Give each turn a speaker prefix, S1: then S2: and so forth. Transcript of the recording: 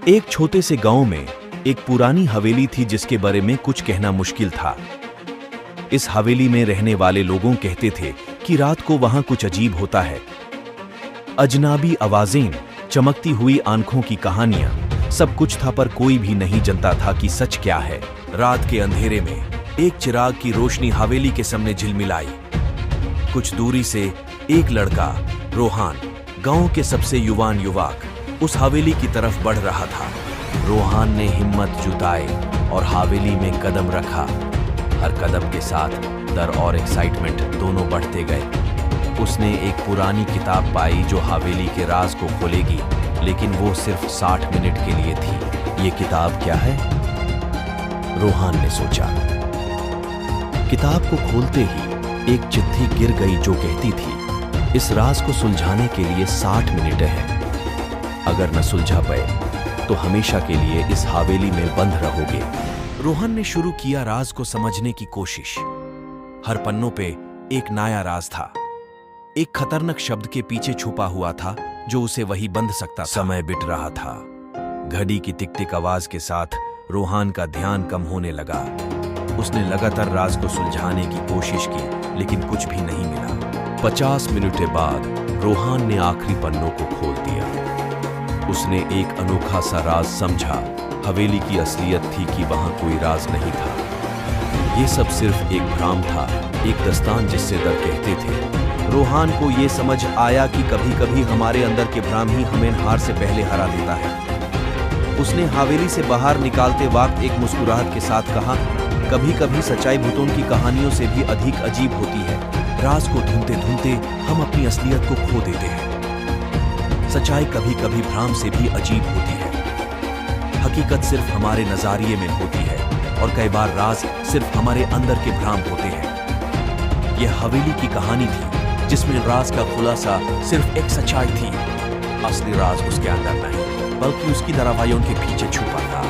S1: एक छोटे से गांव में एक पुरानी हवेली थी जिसके बारे में कुछ कहना मुश्किल था। इस हवेली में रहने वाले लोगों कहते थे कि रात को वहां कुछ अजीब होता है। अजनाबी आवाजें, चमकती हुई आंखों की कहानियां, सब कुछ था पर कोई भी नहीं जानता था कि सच क्या है। रात के अंधेरे में एक चिराग की रोशनी हवेली के सामने झिलमिलाई। कुछ दूरी से एक लड़का, रोहान, गांव के सबसे युवान युवक, उस हवेली की तरफ बढ़ रहा था। रोहान ने हिम्मत जुटाई और हवेली में कदम रखा। हर कदम के साथ डर और एक्साइटमेंट दोनों बढ़ते गए। उसने एक पुरानी किताब पाई जो हवेली के राज को खोलेगी, लेकिन वो सिर्फ 60 मिनट के लिए थी। ये किताब क्या है? रोहान ने सोचा। किताब को खोलते ही एक चिट्ठी गिर गई जो कहती थी, इस राज को सुलझाने के लिए 60 मिनट हैं। अगर न सुलझा पाए तो हमेशा के लिए इस हवेली में बंद रहोगे। रोहन ने शुरू किया राज को समझने की कोशिश। हर पन्नों पे एक नया राज था। एक खतरनाक शब्द के पीछे छुपा हुआ था जो उसे वही बंध सकता था। समय बीत रहा था। घड़ी की टिक टिक आवाज के साथ रोहन का ध्यान कम होने लगा। उसने लगातार राज को सुलझाने की कोशिश की, लेकिन कुछ भी नहीं मिला। 50 मिनट के बाद रोहन ने आखिरी पन्नों को खोल दिया। उसने एक अनोखा सा राज समझा। हवेली की असलियत थी कि वहां कोई राज नहीं था। ये सब सिर्फ एक भ्रम था, एक दास्तान जिससे डर कहते थे। रोहन को ये समझ आया कि कभी कभी हमारे अंदर के भ्रम ही हमें हार से पहले हरा देता है। उसने हवेली से बाहर निकालते वक्त एक मुस्कुराहट के साथ कहा, कभी कभी सच्चाई भूतों की कहानियों से भी अधिक अजीब होती है। राज को ढूंढते ढूंढते हम अपनी असलियत को खो देते हैं। सच्चाई कभी कभी भ्रम से भी अजीब होती है। हकीकत सिर्फ हमारे नजरिए में होती है और कई बार राज सिर्फ हमारे अंदर के भ्रम होते हैं। यह हवेली की कहानी थी जिसमें राज का खुलासा सिर्फ एक सच्चाई थी। असली राज उसके अंदर नहीं, बल्कि उसकी दरवाज़ों के पीछे छुपा था।